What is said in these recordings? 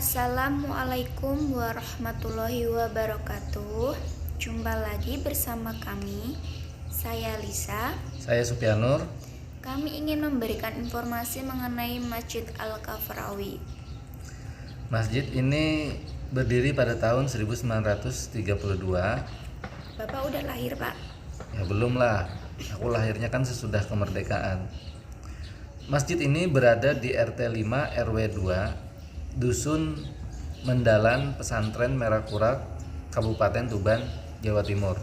Assalamualaikum warahmatullahi wabarakatuh. Jumpa lagi bersama kami. Saya Lisa. Saya Supianur. Kami ingin memberikan informasi mengenai Masjid Al-Kafrawi. Masjid ini berdiri pada tahun 1932. Bapak udah lahir, Pak? Ya belum lah. Aku lahirnya kan sesudah kemerdekaan. Masjid ini berada di RT 5 RW 2 Dusun Mendalan, Pesantren Merah Kurak, Kabupaten Tuban, Jawa Timur.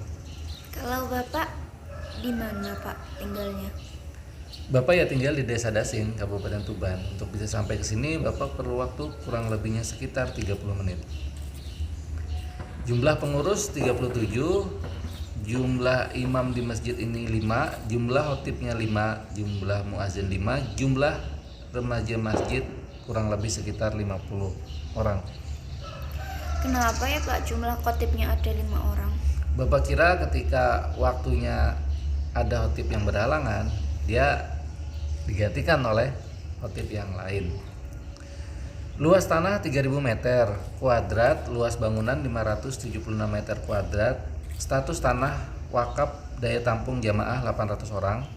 Kalau Bapak di mana, Pak, tinggalnya? Bapak ya tinggal di Desa Dasin, Kabupaten Tuban. Untuk bisa sampai ke sini Bapak perlu waktu kurang lebihnya sekitar 30 menit. Jumlah pengurus 37, jumlah imam di masjid ini 5, jumlah khotibnya 5, jumlah muazin 5, jumlah remaja masjid kurang lebih sekitar 50 orang. Kenapa ya, Pak, jumlah khotibnya ada 5 orang? Bapak kira ketika waktunya ada khotib yang berhalangan, dia digantikan oleh khotib yang lain. Luas tanah 3000 meter kuadrat, luas bangunan 576 meter kuadrat, status tanah wakaf, daya tampung jamaah 800 orang.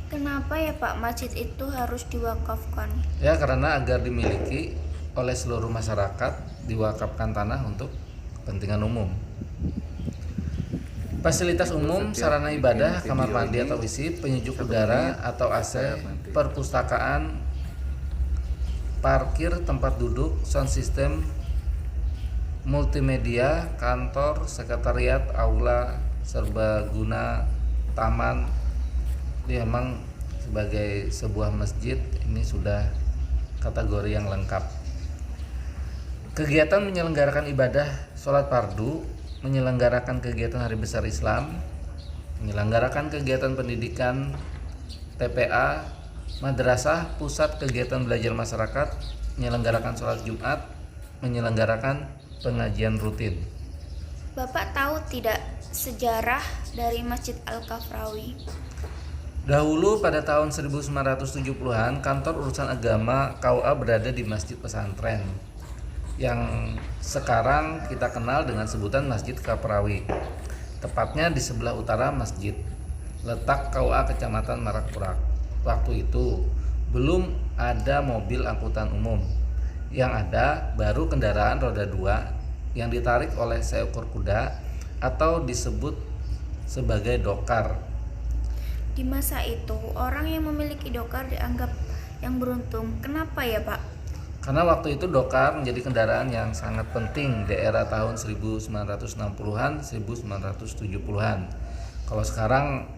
Kenapa ya, Pak, masjid itu harus diwakafkan? Ya karena agar dimiliki oleh seluruh masyarakat, diwakafkan tanah untuk kepentingan umum. Fasilitas umum, sarana ibadah, kamar mandi atau WC, penyejuk udara atau AC, perpustakaan, parkir, tempat duduk, sound system, multimedia, kantor, sekretariat, aula, serbaguna, taman. Dia memang sebagai sebuah masjid ini sudah kategori yang lengkap. Kegiatan menyelenggarakan ibadah sholat fardu, menyelenggarakan kegiatan hari besar Islam, menyelenggarakan kegiatan pendidikan TPA, madrasah, pusat kegiatan belajar masyarakat, menyelenggarakan sholat Jumat, menyelenggarakan pengajian rutin. Bapak tahu tidak sejarah dari Masjid Al-Kafrawi? Dahulu pada tahun 1970-an, kantor urusan agama KUA berada di Masjid Pesantren yang sekarang kita kenal dengan sebutan Masjid Kafrawi. Tepatnya di sebelah utara masjid, letak KUA Kecamatan Merah Kurak. Waktu itu belum ada mobil angkutan umum. Yang ada baru kendaraan roda 2 yang ditarik oleh seekor kuda atau disebut sebagai dokar. Di masa itu, orang yang memiliki dokar dianggap yang beruntung. Kenapa ya, Pak? Karena waktu itu dokar menjadi kendaraan yang sangat penting di era tahun 1960-an, 1970-an. Kalau sekarang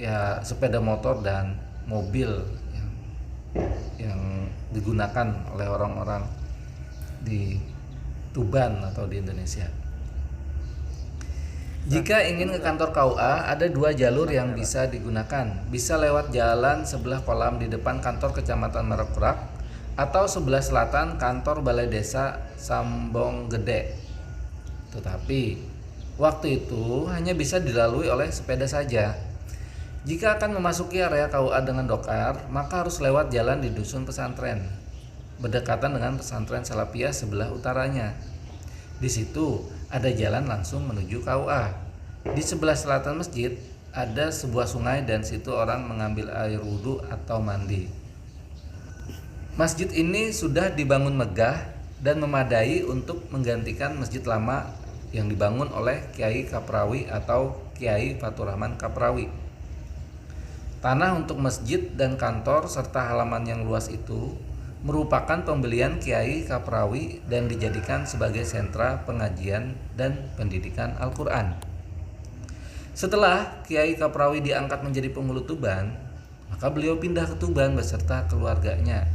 ya sepeda motor dan mobil yang digunakan oleh orang-orang di Tuban atau di Indonesia. Jika ingin ke kantor KUA, ada 2 jalur yang bisa digunakan. Bisa lewat jalan sebelah kolam di depan kantor Kecamatan Merah Kurak atau sebelah selatan kantor Balai Desa Sambong Gede. Tetapi waktu itu hanya bisa dilalui oleh sepeda saja. Jika akan memasuki area KUA dengan dokar, maka harus lewat jalan di Dusun Pesantren, berdekatan dengan Pesantren Salafiyah sebelah utaranya. Di situ ada jalan langsung menuju KUA. Di sebelah selatan masjid ada sebuah sungai dan situ orang mengambil air wudhu atau mandi. Masjid ini sudah dibangun megah dan memadai untuk menggantikan masjid lama yang dibangun oleh Kiai Kaprawi atau Kiai Faturrahman Kaprawi. Tanah untuk masjid dan kantor serta halaman yang luas itu merupakan pembelian Kiai Kaprawi dan dijadikan sebagai sentra pengajian dan pendidikan Al-Quran. Setelah Kiai Kaprawi diangkat menjadi penghulu Tuban, maka beliau pindah ke Tuban beserta keluarganya.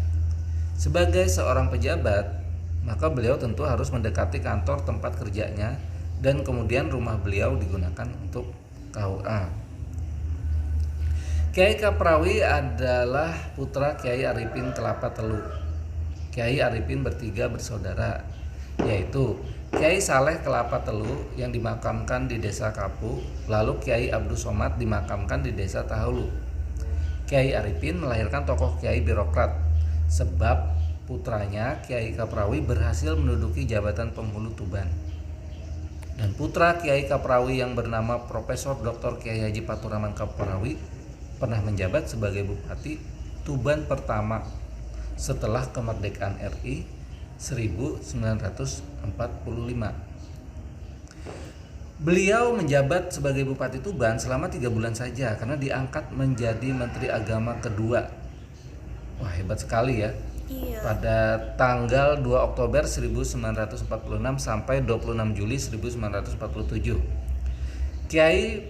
Sebagai seorang pejabat, maka beliau tentu harus mendekati kantor tempat kerjanya dan kemudian rumah beliau digunakan untuk KUA. Kiai Kaprawi adalah putra Kiai Arifin Kelapa Telu. Kiai Arifin bertiga bersaudara, yaitu Kiai Saleh Kelapa Telu yang dimakamkan di Desa Kapu, lalu Kiai Abdul Somad dimakamkan di Desa Tahulu. Kiai Arifin melahirkan tokoh kiai birokrat sebab putranya Kiai Kaprawi berhasil menduduki jabatan penghulu Tuban. Dan putra Kiai Kaprawi yang bernama Profesor Dr. Kiai Haji Faturrahman Kaprawi pernah menjabat sebagai Bupati Tuban pertama setelah kemerdekaan RI 1945. Beliau menjabat sebagai Bupati Tuban selama 3 bulan saja karena diangkat menjadi Menteri Agama kedua. Wah, hebat sekali ya. Iya. Pada tanggal 2 Oktober 1946 sampai 26 Juli 1947. Kiai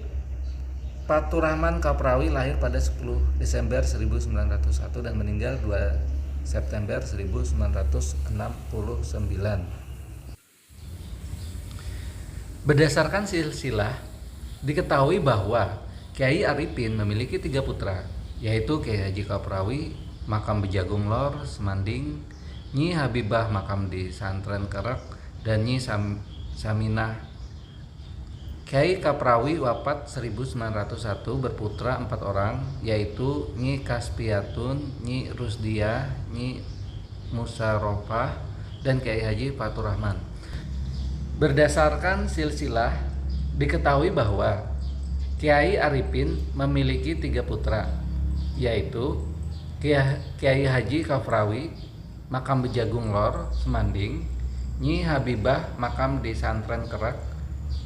Faturrahman Kaprawi lahir pada 10 Desember 1901 dan meninggal 2 September 1969. Berdasarkan silsilah, diketahui bahwa Kiai Arifin memiliki 3 putra, yaitu Kiai Haji Kaprawi, makam Bejagung Lor, Semanding, Nyi Habibah, makam di Santren Kerek, dan Nyi Saminah. Kiai Kaprawi wafat 1901 berputra 4 orang, yaitu Nyi Kaspiatun, Nyi Rusdiah, Nyi Musarofah, dan Kiai Haji Faturrahman. Berdasarkan silsilah, diketahui bahwa Kiai Arifin memiliki 3 putra, yaitu Kiai Haji Kaprawi, makam Bejagung Lor, Semanding, Nyi Habibah, makam di Santren Kerek,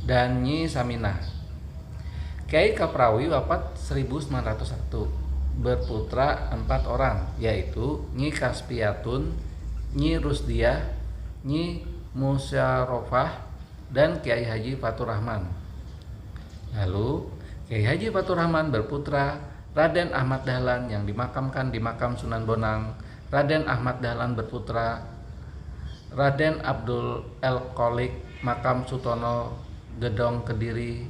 dan Nyi Saminah. Kiai Kaprawi wafat 1901, berputra 4 orang, yaitu Nyi Kaspiatun, Nyi Rusdiah, Nyi Musarofah, dan Kiai Haji Faturrahman. Lalu Kiai Haji Faturrahman berputra Raden Ahmad Dahlan yang dimakamkan di makam Sunan Bonang. Raden Ahmad Dahlan berputra Raden Abdul El Kholik, makam Sutono Gedong Kediri.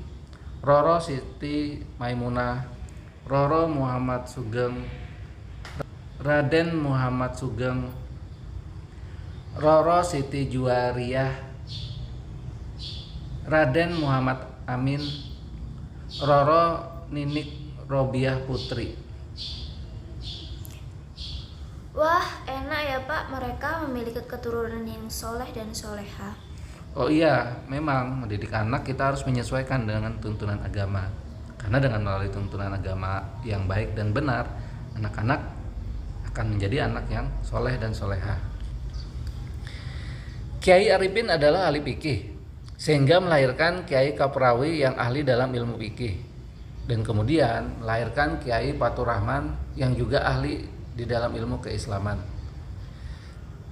Roro Siti Maimunah, Roro Muhammad Sugeng, Raden Muhammad Sugeng, Roro Siti Juwariyah, Raden Muhammad Amin, Roro Ninik Robiah Putri. Wah, enak ya Pak, mereka memiliki keturunan yang soleh dan soleha. Oh iya, memang mendidik anak kita harus menyesuaikan dengan tuntunan agama. Karena dengan melalui tuntunan agama yang baik dan benar, anak-anak akan menjadi anak yang soleh dan soleha. Kiai Arifin adalah ahli fikih, sehingga melahirkan Kiai Kaprawi yang ahli dalam ilmu fikih, dan kemudian melahirkan Kiai Faturrahman yang juga ahli di dalam ilmu keislaman.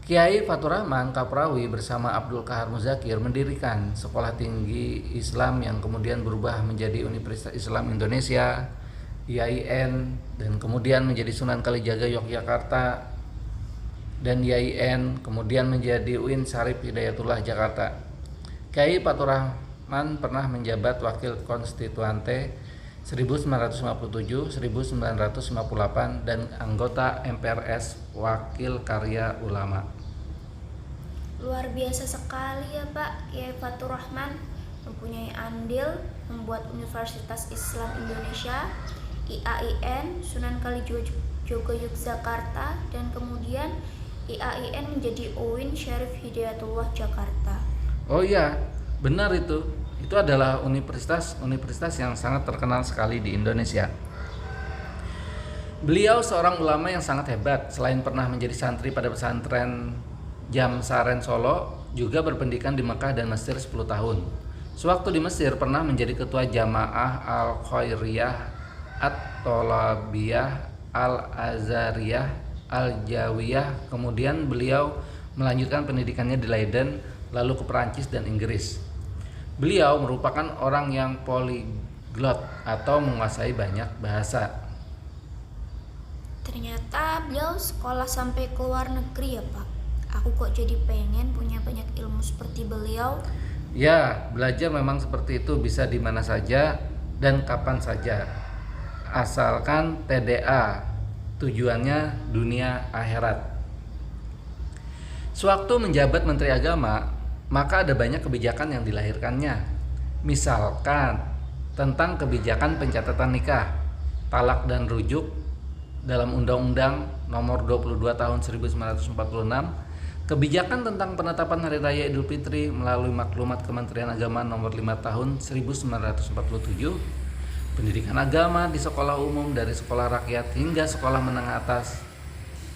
Kiai Faturrahman Kaprawi bersama Abdul Kahar Muzakir mendirikan Sekolah Tinggi Islam yang kemudian berubah menjadi Universitas Islam Indonesia, IAIN, dan kemudian menjadi Sunan Kalijaga Yogyakarta, dan IAIN kemudian menjadi UIN Syarif Hidayatullah Jakarta. Kiai Faturrahman pernah menjabat Wakil Konstituante 1957-1958 dan anggota MPRS Wakil Karya Ulama. Luar biasa sekali ya Pak, Kiai Faturrahman mempunyai andil membuat Universitas Islam Indonesia, IAIN, Sunan Kalijaga Yogyakarta, dan kemudian IAIN menjadi UIN Syarif Hidayatullah Jakarta. Oh iya, benar itu. Itu adalah universitas yang sangat terkenal sekali di Indonesia. Beliau seorang ulama yang sangat hebat. Selain pernah menjadi santri pada pesantren Jamsaren Solo, juga berpendidikan di Mekah dan Mesir 10 tahun. Sewaktu di Mesir pernah menjadi ketua Jamaah Al-Khairiyah At-Tolabiyah Al-Azhariyah Al-Jawiyah. Kemudian beliau melanjutkan pendidikannya di Leiden, lalu ke Perancis dan Inggris. Beliau merupakan orang yang polyglot atau menguasai banyak bahasa. Ternyata beliau sekolah sampai ke luar negeri ya Pak. Aku kok jadi pengen punya banyak ilmu seperti beliau. Ya, belajar memang seperti itu, bisa di mana saja dan kapan saja. Asalkan TDA, tujuannya dunia akhirat. Sewaktu menjabat Menteri Agama, maka ada banyak kebijakan yang dilahirkannya. Misalkan tentang kebijakan pencatatan nikah, talak dan rujuk, dalam Undang-Undang Nomor 22 Tahun 1946, kebijakan tentang penetapan Hari Raya Idul Fitri melalui Maklumat Kementerian Agama Nomor 5 Tahun 1947, pendidikan agama di sekolah umum dari sekolah rakyat hingga sekolah menengah atas.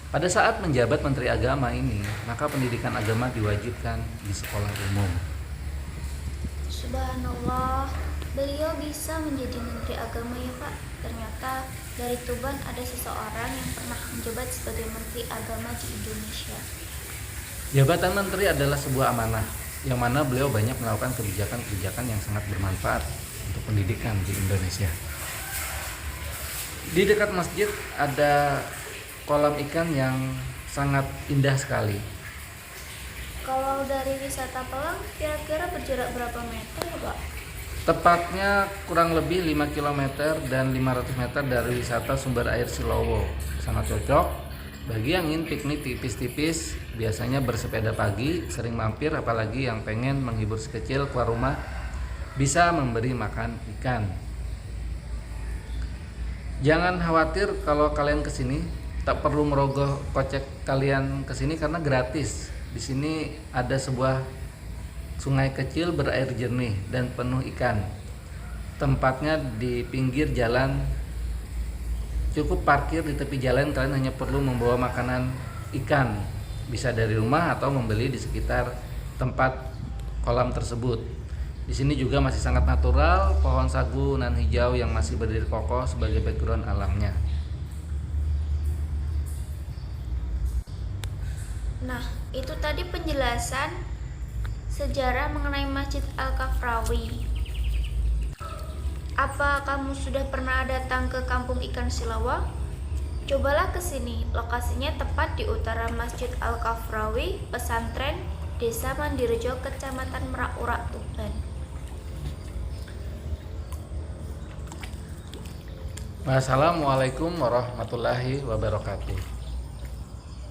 Pada saat menjabat Menteri Agama ini, maka pendidikan agama diwajibkan di sekolah umum. Subhanallah, beliau bisa menjadi Menteri Agama ya Pak. Ternyata dari Tuban ada seseorang yang pernah menjabat sebagai Menteri Agama di Indonesia. Jabatan Menteri adalah sebuah amanah, yang mana beliau banyak melakukan kebijakan-kebijakan yang sangat bermanfaat untuk pendidikan di Indonesia. Di dekat masjid ada kolam ikan yang sangat indah sekali. Kalau dari wisata Pelang kira-kira berjarak berapa meter ya Pak? Tepatnya kurang lebih 5 km dan 500 meter dari wisata sumber air Silowo. Sangat cocok bagi yang ingin piknik tipis-tipis, biasanya bersepeda pagi, sering mampir, apalagi yang pengen menghibur si kecil keluar rumah, bisa memberi makan ikan. Jangan khawatir kalau kalian kesini, tak perlu merogoh kocek kalian kesini karena gratis. Di sini ada sebuah sungai kecil berair jernih dan penuh ikan. Tempatnya di pinggir jalan. Cukup parkir di tepi jalan, kalian hanya perlu membawa makanan ikan. Bisa dari rumah atau membeli di sekitar tempat kolam tersebut. Di sini juga masih sangat natural, pohon sagu nan hijau yang masih berdiri kokoh sebagai background alamnya. Nah, itu tadi penjelasan sejarah mengenai Masjid Al-Kafrawi. Apa kamu sudah pernah datang ke Kampung Ikan Silawa? Cobalah ke sini, lokasinya tepat di utara Masjid Al-Kafrawi, pesantren Desa Mandirejo, Kecamatan Merak-Urak, Tuban. Wassalamualaikum warahmatullahi wabarakatuh.